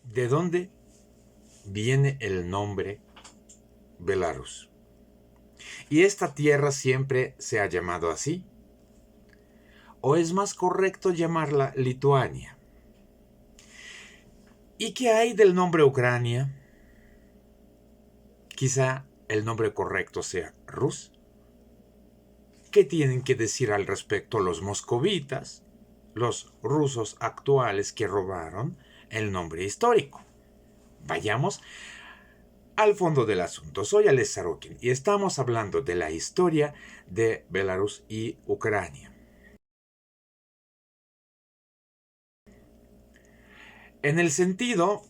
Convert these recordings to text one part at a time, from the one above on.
¿De dónde viene el nombre Belarus? ¿Y esta tierra siempre se ha llamado así? ¿O es más correcto llamarla Lituania? ¿Y qué hay del nombre Ucrania? Quizá el nombre correcto sea Rus. ¿Qué tienen que decir al respecto los moscovitas, los rusos actuales que robaron el nombre histórico? Vayamos al fondo del asunto. Soy Alex Sarokin y estamos hablando de la historia de Belarus y Ucrania. En el sentido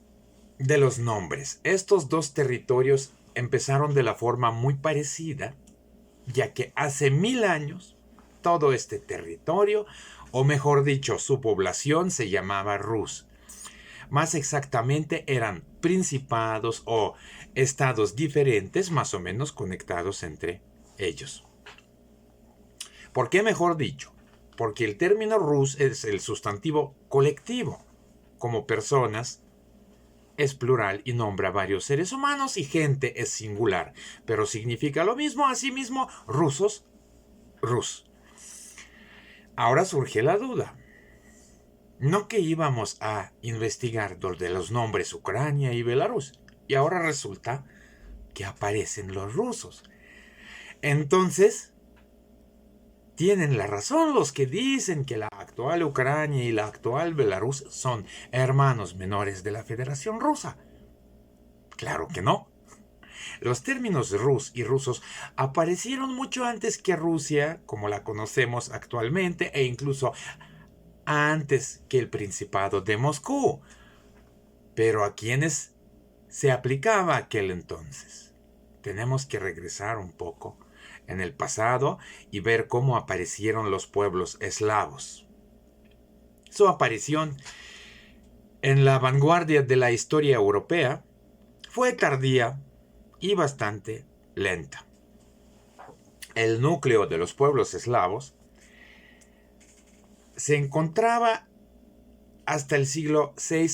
de los nombres, estos dos territorios empezaron de la forma muy parecida, ya que hace 1000 años todo este territorio, o mejor dicho, su población se llamaba Rus. Más exactamente eran principados o estados diferentes, más o menos conectados entre ellos. ¿Por qué mejor dicho? Porque el término Rus es el sustantivo colectivo. Como personas es plural y nombra varios seres humanos, y gente es singular, pero significa lo mismo. Asimismo, rusos, Rus. Ahora surge la duda. No que íbamos a investigar de los nombres Ucrania y Belarus, y ahora resulta que aparecen los rusos. Entonces, tienen la razón los que dicen que la actual Ucrania y la actual Belarus son hermanos menores de la Federación Rusa. Claro que no. Los términos Rus y rusos aparecieron mucho antes que Rusia, como la conocemos actualmente, e incluso antes que el Principado de Moscú. Pero ¿a quiénes se aplicaba aquel entonces? Tenemos que regresar un poco en el pasado y ver cómo aparecieron los pueblos eslavos. Su aparición en la vanguardia de la historia europea fue tardía y bastante lenta. El núcleo de los pueblos eslavos se encontraba hasta el siglo VI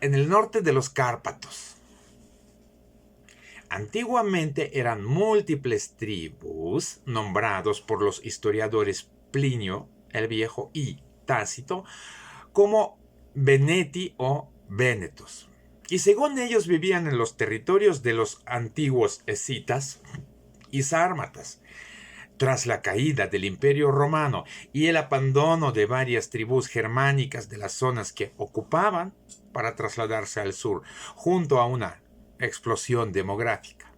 en el norte de los Cárpatos. Antiguamente eran múltiples tribus nombrados por los historiadores Plinio el Viejo y Tácito como Veneti o Vénetos. Y según ellos vivían en los territorios de los antiguos escitas y sármatas. Tras la caída del Imperio Romano y el abandono de varias tribus germánicas de las zonas que ocupaban para trasladarse al sur, junto a una explosión demográfica,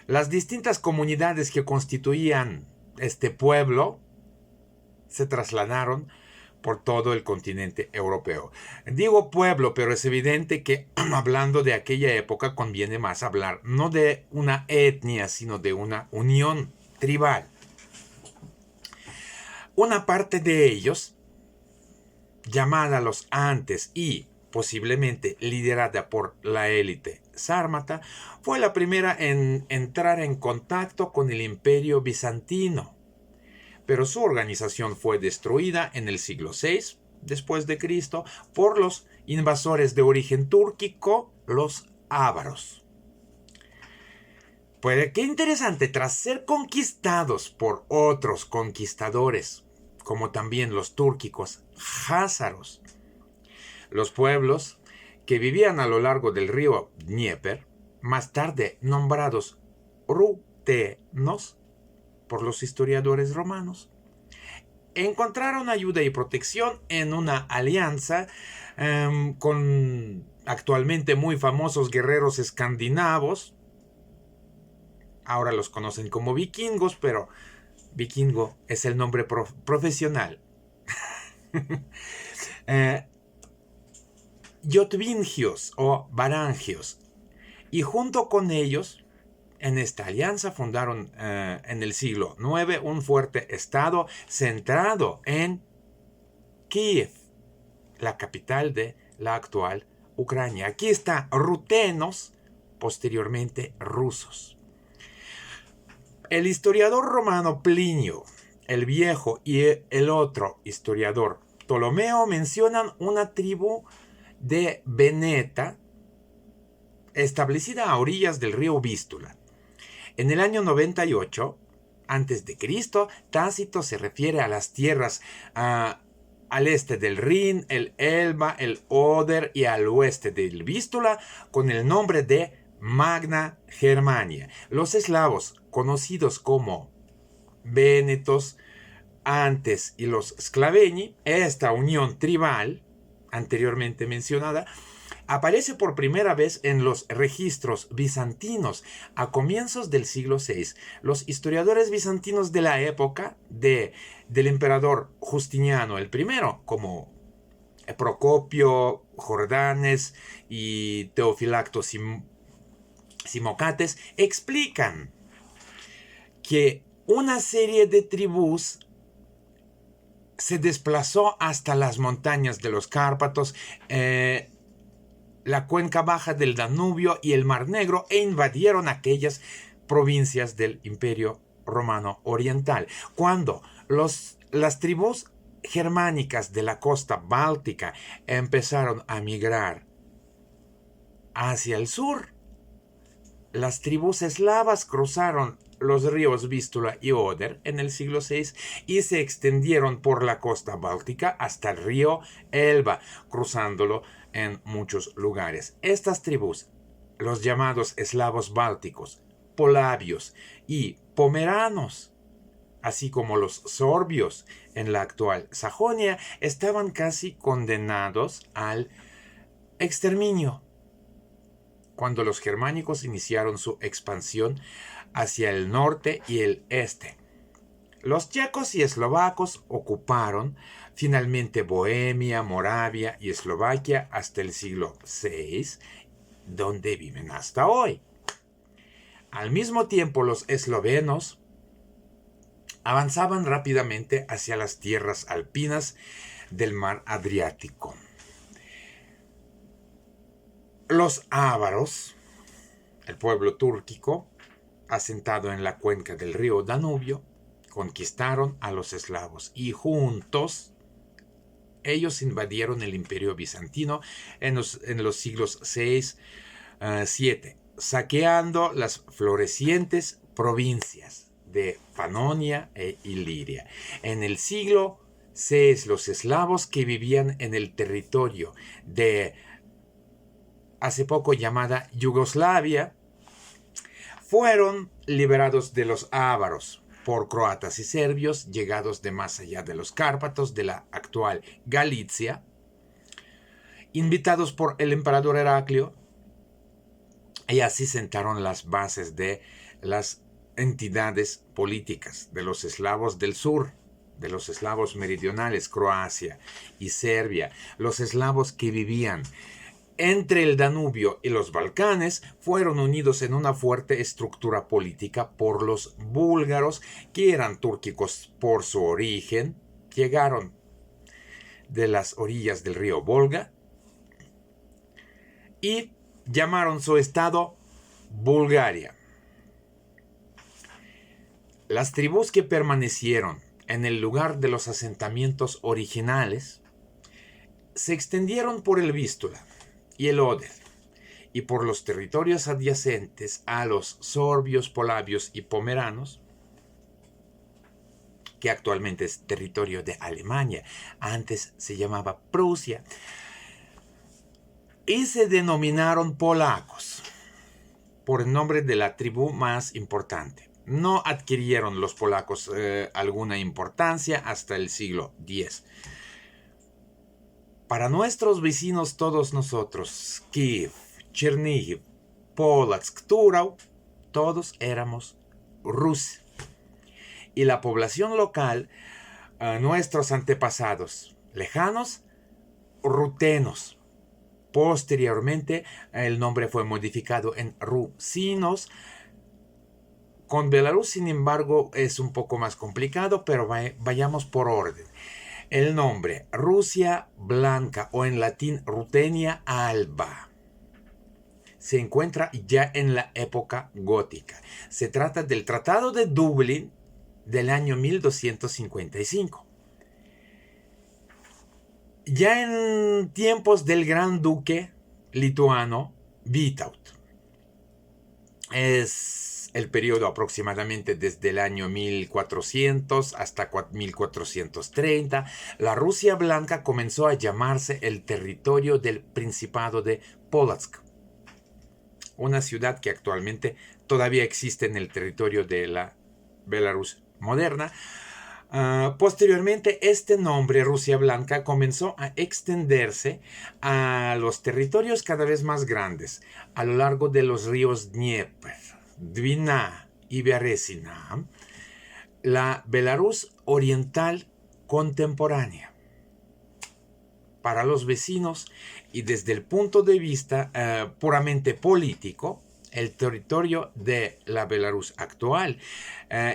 las distintas comunidades que constituían este pueblo se trasladaron por todo el continente europeo. Digo pueblo, pero es evidente que hablando de aquella época conviene más hablar no de una etnia, sino de una unión tribal. Una parte de ellos, llamada los Antes y posiblemente liderada por la élite sármata, fue la primera en entrar en contacto con el Imperio bizantino, pero su organización fue destruida en el siglo VI después de Cristo por los invasores de origen túrquico, los ávaros. Pues qué interesante, tras ser conquistados por otros conquistadores, como también los túrquicos házaros, los pueblos que vivían a lo largo del río Dnieper, más tarde nombrados rutenos por los historiadores romanos, encontraron ayuda y protección en una alianza con actualmente muy famosos guerreros escandinavos. Ahora los conocen como vikingos, pero vikingo es el nombre profesional. Jotvingios o Varangios. Y junto con ellos, en esta alianza fundaron en el siglo IX un fuerte estado centrado en Kiev, la capital de la actual Ucrania. Aquí está rutenos, posteriormente rusos. El historiador romano Plinio el Viejo y el otro historiador Ptolomeo mencionan una tribu de Veneta, establecida a orillas del río Vístula. En el año 98 a.C., Tácito se refiere a las tierras al este del Rin, el Elba, el Oder y al oeste del Vístula con el nombre de Magna Germania. Los eslavos, conocidos como vénetos antes y los sclaveni, esta unión tribal anteriormente mencionada, aparece por primera vez en los registros bizantinos a comienzos del siglo VI. Los historiadores bizantinos de la época del emperador Justiniano I, como Procopio, Jordanes y Teofilacto Simocates, explican que una serie de tribus se desplazó hasta las montañas de los Cárpatos, la cuenca baja del Danubio y el Mar Negro, e invadieron aquellas provincias del Imperio Romano Oriental. Cuando las tribus germánicas de la costa báltica empezaron a migrar hacia el sur, las tribus eslavas cruzaron los ríos Vístula y Oder en el siglo VI y se extendieron por la costa báltica hasta el río Elba, cruzándolo en muchos lugares. Estas tribus, los llamados eslavos bálticos, polabios y pomeranos, así como los sorbios en la actual Sajonia, estaban casi condenados al exterminio cuando los germánicos iniciaron su expansión hacia el norte y el este. Los checos y eslovacos ocuparon finalmente Bohemia, Moravia y Eslovaquia hasta el siglo VI, donde viven hasta hoy. Al mismo tiempo, los eslovenos avanzaban rápidamente hacia las tierras alpinas del mar Adriático. Los ávaros, el pueblo túrquico, asentado en la cuenca del río Danubio, conquistaron a los eslavos y juntos ellos invadieron el imperio bizantino en los siglos VI, VII, saqueando las florecientes provincias de Panonia e Iliria. En el siglo VI, los eslavos que vivían en el territorio de hace poco llamada Yugoslavia fueron liberados de los ávaros por croatas y serbios llegados de más allá de los Cárpatos de la actual Galicia, invitados por el emperador Heraclio, y así sentaron las bases de las entidades políticas de los eslavos del sur, de los eslavos meridionales, Croacia y Serbia. Los eslavos que vivían entre el Danubio y los Balcanes fueron unidos en una fuerte estructura política por los búlgaros, que eran túrquicos por su origen, llegaron de las orillas del río Volga y llamaron su estado Bulgaria. Las tribus que permanecieron en el lugar de los asentamientos originales se extendieron por el Vístula y el Oder, y por los territorios adyacentes a los sorbios, polabios y pomeranos, que actualmente es territorio de Alemania, antes se llamaba Prusia, y se denominaron polacos por el nombre de la tribu más importante. No adquirieron los polacos alguna importancia hasta el siglo X. Para nuestros vecinos, todos nosotros, Kiev, Chernihiv, Polotsk, Turau, todos éramos rusos. Y la población local, nuestros antepasados lejanos, rutenos. Posteriormente, el nombre fue modificado en rusinos. Con Belarus, sin embargo, es un poco más complicado, pero vayamos por orden. El nombre Rusia Blanca, o en latín Rutenia Alba, se encuentra ya en la época gótica. Se trata del Tratado de Dublín del año 1255. Ya en tiempos del gran duque lituano Vytautas, es el periodo aproximadamente desde el año 1400 hasta 1430. La Rusia Blanca comenzó a llamarse el territorio del Principado de Polotsk, una ciudad que actualmente todavía existe en el territorio de la Belarus moderna. Posteriormente, este nombre, Rusia Blanca, comenzó a extenderse a los territorios cada vez más grandes a lo largo de los ríos Dnieper, Dvina y Berezina, la Belarus oriental contemporánea. Para los vecinos y desde el punto de vista puramente político, el territorio de la Belarus actual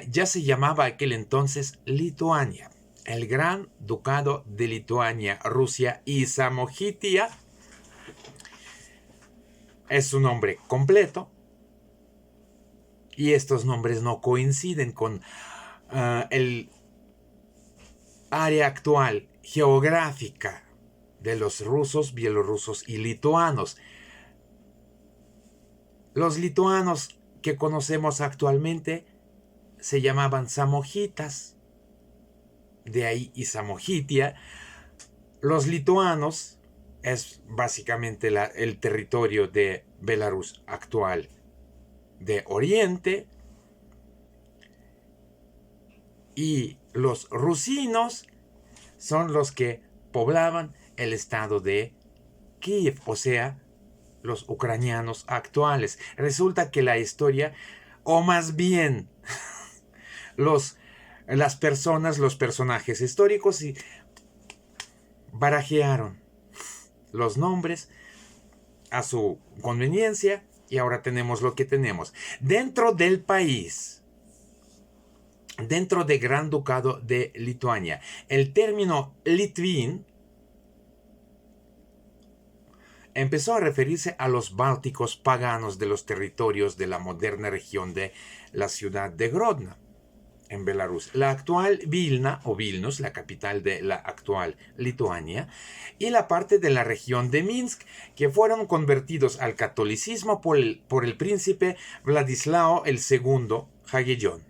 ya se llamaba aquel entonces Lituania, el Gran Ducado de Lituania, Rusia y Samogitia. Es su nombre completo y estos nombres no coinciden con el área actual geográfica de los rusos, bielorrusos y lituanos. Los lituanos que conocemos actualmente se llamaban samogitas, de ahí y Samogitia. Los lituanos es básicamente el territorio de Belarus actual de Oriente, y los rusinos son los que poblaban el estado de Kiev, o sea, los ucranianos actuales. Resulta que la historia, o más bien las personas, los personajes históricos, barajearon los nombres a su conveniencia y ahora tenemos lo que tenemos. Dentro del país, dentro del Gran Ducado de Lituania, el término Litvin empezó a referirse a los bálticos paganos de los territorios de la moderna región de la ciudad de Grodno, en Belarus, la actual Vilna o Vilnius, la capital de la actual Lituania, y la parte de la región de Minsk, que fueron convertidos al catolicismo por el príncipe Vladislao II Jagellón,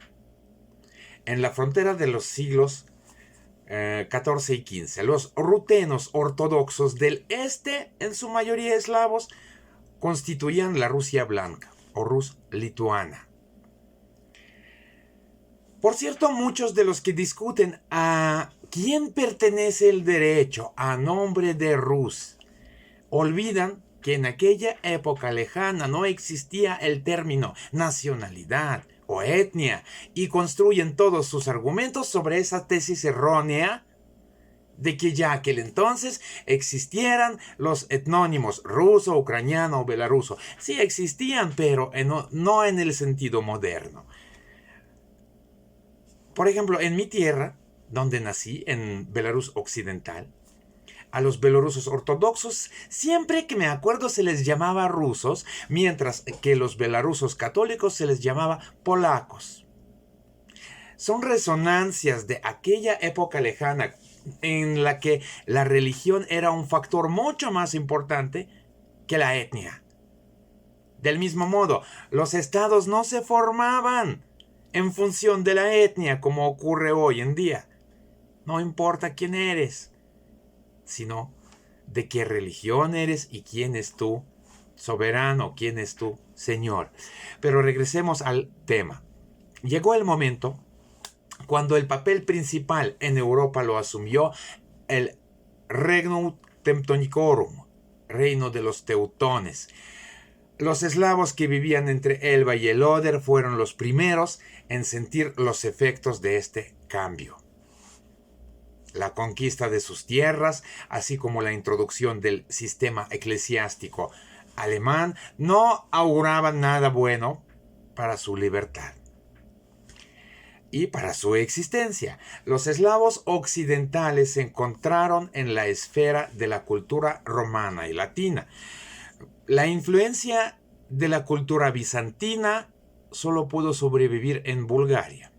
en la frontera de los siglos 14 y 15. Los rutenos ortodoxos del este, en su mayoría eslavos, constituían la Rusia Blanca o Rus lituana. Por cierto, muchos de los que discuten a quién pertenece el derecho a nombre de Rus olvidan que en aquella época lejana no existía el término nacionalidad o etnia, y construyen todos sus argumentos sobre esa tesis errónea de que ya aquel entonces existieran los etnónimos ruso, ucraniano o belaruso. Sí existían, pero no en el sentido moderno. Por ejemplo, en mi tierra, donde nací, en Belarus Occidental, a los belorrusos ortodoxos, siempre que me acuerdo, se les llamaba rusos, mientras que los belarrusos católicos se les llamaba polacos. Son resonancias de aquella época lejana en la que la religión era un factor mucho más importante que la etnia. Del mismo modo, los estados no se formaban en función de la etnia como ocurre hoy en día. No importa quién eres, sino de qué religión eres y quién es tu soberano, quién es tu señor. Pero regresemos al tema. Llegó el momento cuando el papel principal en Europa lo asumió el Regnum Teutonicorum, reino de los teutones. Los eslavos que vivían entre Elba y el Oder fueron los primeros en sentir los efectos de este cambio. La conquista de sus tierras, así como la introducción del sistema eclesiástico alemán, no auguraban nada bueno para su libertad y para su existencia. Los eslavos occidentales se encontraron en la esfera de la cultura romana y latina. La influencia de la cultura bizantina solo pudo sobrevivir en Bulgaria.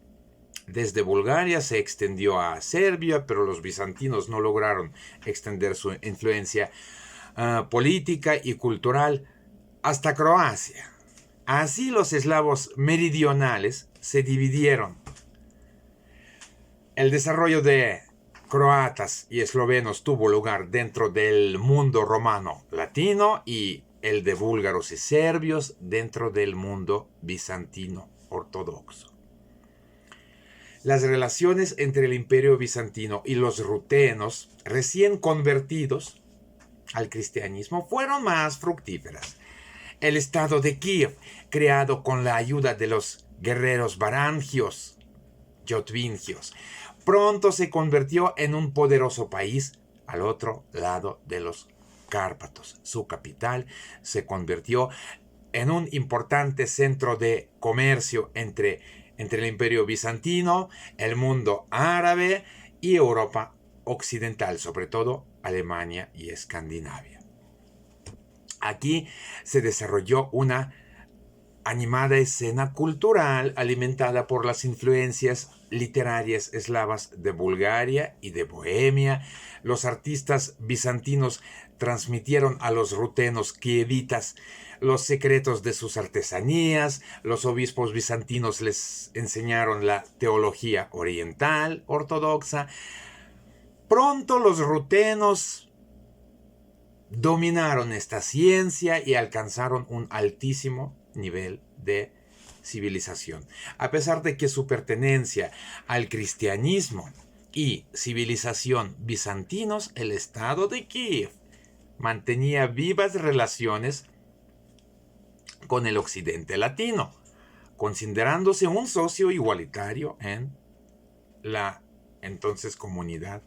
Desde Bulgaria se extendió a Serbia, pero los bizantinos no lograron extender su influencia política y cultural hasta Croacia. Así los eslavos meridionales se dividieron. El desarrollo de croatas y eslovenos tuvo lugar dentro del mundo romano latino y el de búlgaros y serbios dentro del mundo bizantino ortodoxo. Las relaciones entre el imperio bizantino y los rutenos recién convertidos al cristianismo fueron más fructíferas. El estado de Kiev, creado con la ayuda de los guerreros varangios, yotvingios, pronto se convirtió en un poderoso país al otro lado de los Cárpatos. Su capital se convirtió en un importante centro de comercio entre el imperio bizantino, el mundo árabe y Europa occidental, sobre todo Alemania y Escandinavia. Aquí se desarrolló una animada escena cultural alimentada por las influencias literarias eslavas de Bulgaria y de Bohemia. Los artistas bizantinos transmitieron a los rutenos kievitas los secretos de sus artesanías. Los obispos bizantinos les enseñaron la teología oriental ortodoxa. Pronto los rutenos dominaron esta ciencia y alcanzaron un altísimo nivel de civilización. A pesar de que su pertenencia al cristianismo y civilización bizantinos, el estado de Kiev mantenía vivas relaciones con el occidente latino, considerándose un socio igualitario en la entonces comunidad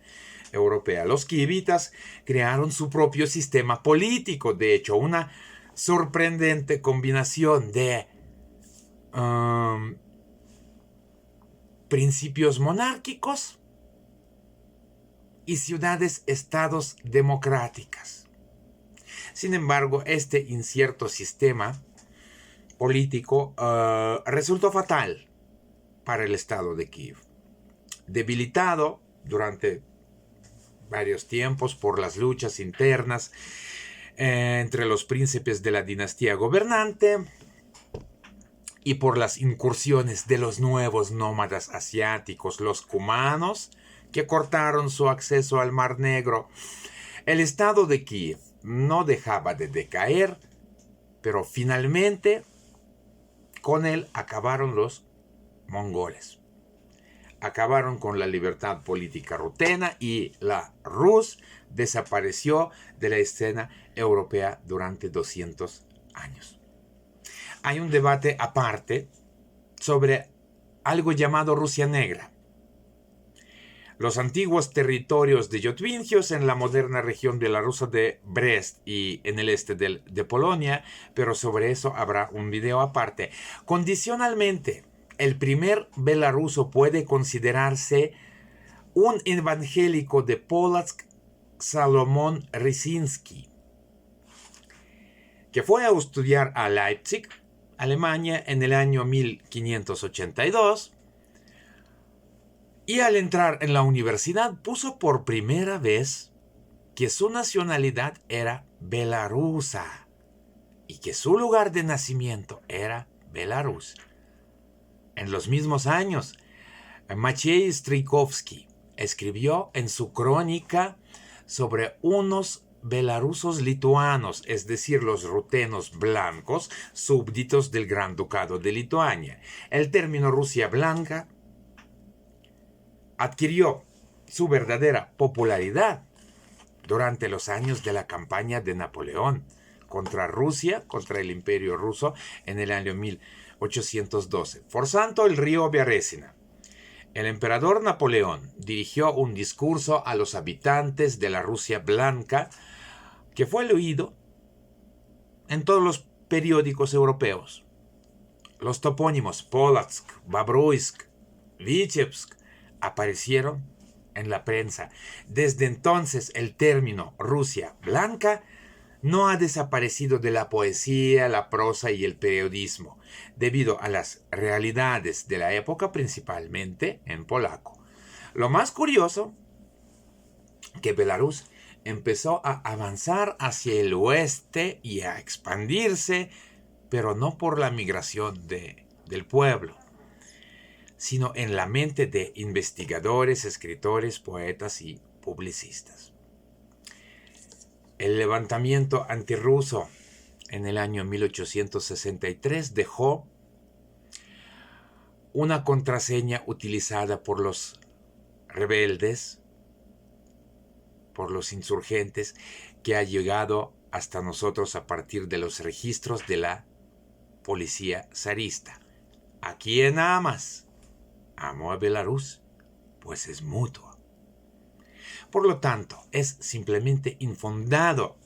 europea. Los kievitas crearon su propio sistema político, de hecho, una sorprendente combinación de principios monárquicos y ciudades-estados democráticas. Sin embargo, este incierto sistema político resultó fatal para el estado de Kiev. Debilitado durante varios tiempos por las luchas internas entre los príncipes de la dinastía gobernante y por las incursiones de los nuevos nómadas asiáticos, los cumanos, que cortaron su acceso al Mar Negro. El estado de Kiev no dejaba de decaer, pero finalmente con él acabaron los mongoles. Acabaron con la libertad política rutena y la Rus desapareció de la escena europea durante 200 años. Hay un debate aparte sobre algo llamado Rusia Negra. Los antiguos territorios de Yotvingios en la moderna región bielorrusa de Brest y en el este de Polonia, pero sobre eso habrá un video aparte. Condicionalmente, el primer bielorruso puede considerarse un evangélico de Polotsk, Salomón Rysinski, que fue a estudiar a Leipzig, Alemania, en el año 1582, y al entrar en la universidad puso por primera vez que su nacionalidad era belarusa y que su lugar de nacimiento era Belarus. En los mismos años, Maciej Strijkowski escribió en su crónica sobre unos belarusos lituanos, es decir, los rutenos blancos, súbditos del Gran Ducado de Lituania. El término Rusia Blanca adquirió su verdadera popularidad durante los años de la campaña de Napoleón contra Rusia, contra el Imperio Ruso, en el año 1812. Forzando el río Berezina, el emperador Napoleón dirigió un discurso a los habitantes de la Rusia Blanca que fue leído en todos los periódicos europeos. Los topónimos Polotsk, Babruisk, Vitebsk aparecieron en la prensa. Desde entonces el término Rusia Blanca no ha desaparecido de la poesía, la prosa y el periodismo, debido a las realidades de la época, principalmente en polaco. Lo más curioso, que Belarus empezó a avanzar hacia el oeste y a expandirse, pero no por la migración del pueblo, sino en la mente de investigadores, escritores, poetas y publicistas. El levantamiento antirruso en el año 1863 dejó una contraseña utilizada por los rebeldes, por los insurgentes, que ha llegado hasta nosotros a partir de los registros de la policía zarista. ¿A quién amas? Amo a Belarus, pues es mutuo. Por lo tanto, es simplemente infundado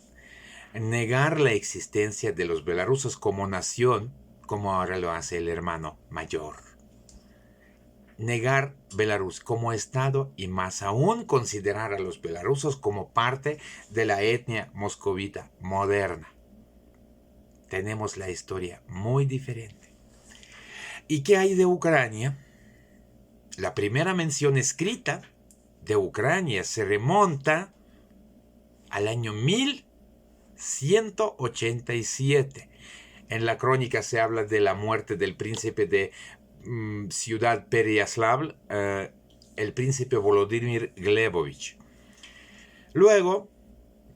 negar la existencia de los belarusos como nación, como ahora lo hace el hermano mayor. Negar Belarus como Estado y más aún considerar a los belarusos como parte de la etnia moscovita moderna. Tenemos la historia muy diferente. ¿Y qué hay de Ucrania? La primera mención escrita de Ucrania se remonta al año 1187. En la crónica se habla de la muerte del príncipe de Ciudad Pereyaslav, el príncipe Volodymyr Glebovich. Luego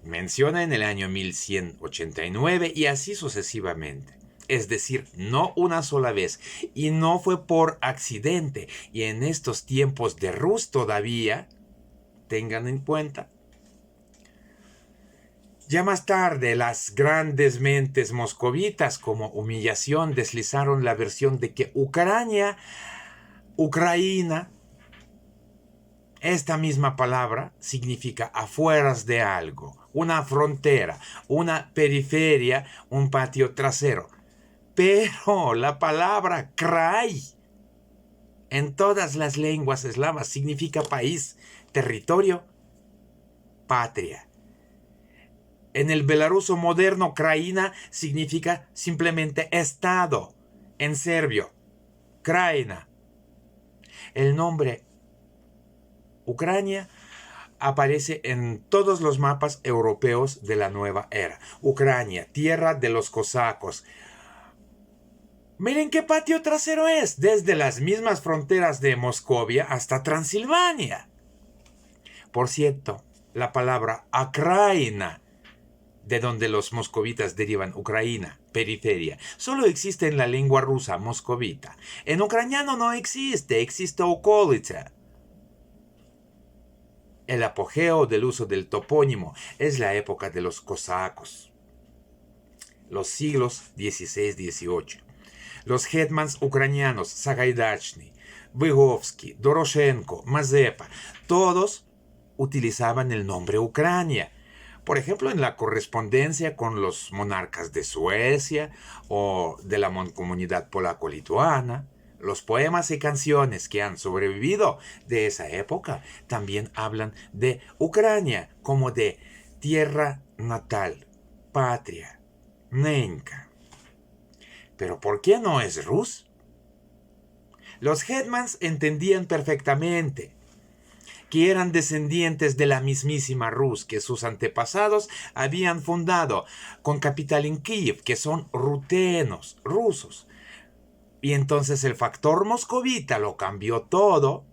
menciona en el año 1189 y así sucesivamente. Es decir, no una sola vez, y no fue por accidente. Y en estos tiempos de Rus todavía, tengan en cuenta, ya más tarde las grandes mentes moscovitas como humillación deslizaron la versión de que Ucraina, esta misma palabra significa afueras de algo, una frontera, una periferia, un patio trasero. Pero la palabra krai en todas las lenguas eslavas significa país, territorio, patria. En el belaruso moderno, Kraina significa simplemente estado, en serbio, Kraina. El nombre Ucrania aparece en todos los mapas europeos de la nueva era. Ucrania, tierra de los cosacos. Miren qué patio trasero es, desde las mismas fronteras de Moscovia hasta Transilvania. Por cierto, la palabra Akraina, de donde los moscovitas derivan Ucraina, periferia, solo existe en la lengua rusa moscovita. En ucraniano no existe, existe okolica. El apogeo del uso del topónimo es la época de los cosacos, los siglos XVI-XVIII. Los hetmans ucranianos Sagaidachny, Vygovsky, Doroshenko, Mazepa, todos utilizaban el nombre Ucrania. Por ejemplo, en la correspondencia con los monarcas de Suecia o de la mancomunidad polaco-lituana. Los poemas y canciones que han sobrevivido de esa época también hablan de Ucrania como de tierra natal, patria, nenka. ¿Pero por qué no es Rus? Los hetmans entendían perfectamente que eran descendientes de la mismísima Rus que sus antepasados habían fundado con capital en Kiev, que son rutenos, rusos. Y entonces el factor moscovita lo cambió todo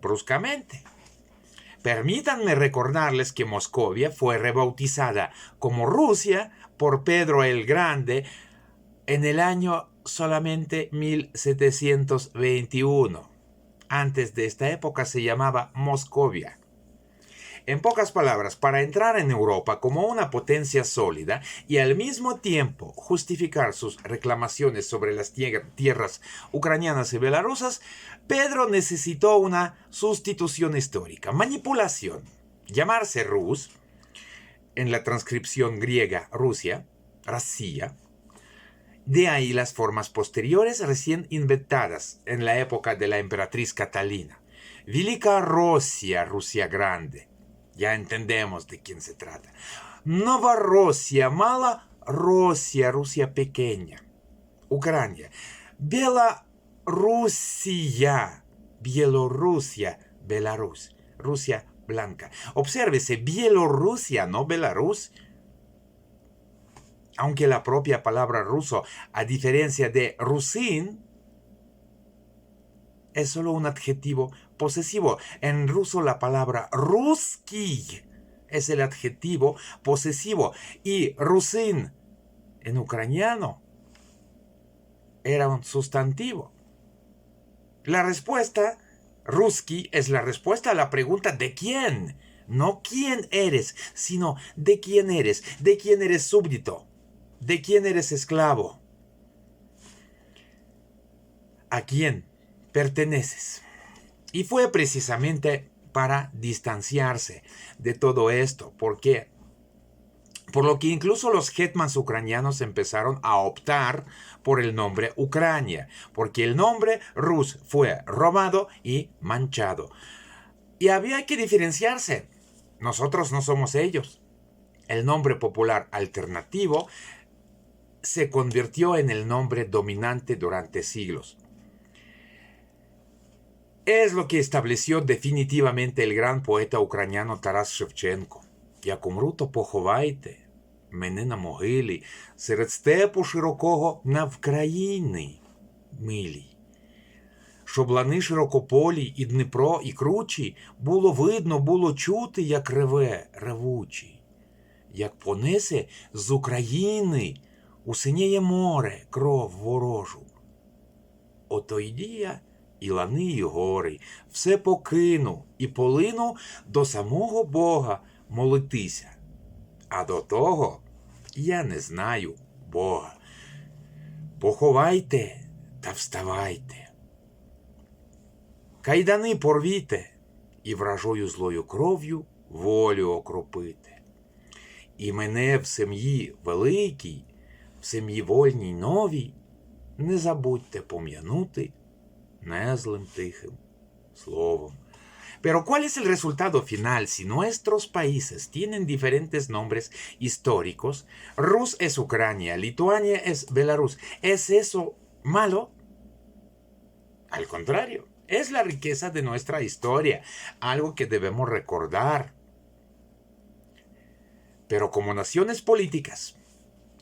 bruscamente. Permítanme recordarles que Moscovia fue rebautizada como Rusia por Pedro el Grande en el año solamente 1721. Antes de esta época se llamaba Moscovia. En pocas palabras, para entrar en Europa como una potencia sólida y al mismo tiempo justificar sus reclamaciones sobre las tierras ucranianas y belarusas, Pedro necesitó una sustitución histórica, manipulación. Llamarse Rus, en la transcripción griega Rusia, Rasía, de ahí las formas posteriores recién inventadas en la época de la emperatriz Catalina. Велика Rosia, Rusia Grande. Ya entendemos de quién se trata. Новороссия, Малороссия, Rusia pequeña, Ucrania. Bielorrusia, Bielorrusia, Belarus, Rusia blanca. Obsérvese, Bielorrusia, no Belarus. Aunque la propia palabra ruso, a diferencia de rusin, es solo un adjetivo posesivo. En ruso la palabra ruski es el adjetivo posesivo. Y rusin en ucraniano era un sustantivo. La respuesta, ruski, es la respuesta a la pregunta ¿de quién? No quién eres, sino de quién eres súbdito, de quién eres esclavo, a quién perteneces. Y fue precisamente para distanciarse de todo esto. ¿Por qué? Por lo que incluso los hetmans ucranianos empezaron a optar por el nombre Ucrania, porque el nombre Rus fue robado y manchado. Y había que diferenciarse. Nosotros no somos ellos. El nombre popular alternativo se convirtió en el nombre dominante durante siglos. Es lo que estableció definitivamente el gran poeta ucraniano Taras Shevchenko. Як умру, то поховайте мене на могилі, серед степу широкого навкраїни милій. Щоб лани широкополі і Дніпро, і кручі, було видно, було чути, як реве ревучий. Як понесе з України у синєє море кров ворожу. Ото йді я, і лани, і гори, все покину, і полину до самого Бога молитися. А до того я не знаю Бога. Поховайте та вставайте. Кайдани порвіте, і вражою злою кров'ю волю окропите. І мене в сім'ї великій, в сім'ї вольній новій, не забудьте пом'янути незлим тихим словом. Pero ¿cuál es el resultado final? Si nuestros países tienen diferentes nombres históricos, Rus es Ucrania, Lituania es Belarus, ¿es eso malo? Al contrario, es la riqueza de nuestra historia, algo que debemos recordar. Pero como naciones políticas,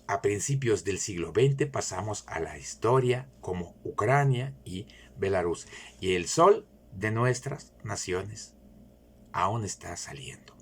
a principios del siglo XX pasamos a la historia como Ucrania y Belarus, y el sol de nuestras naciones aún está saliendo.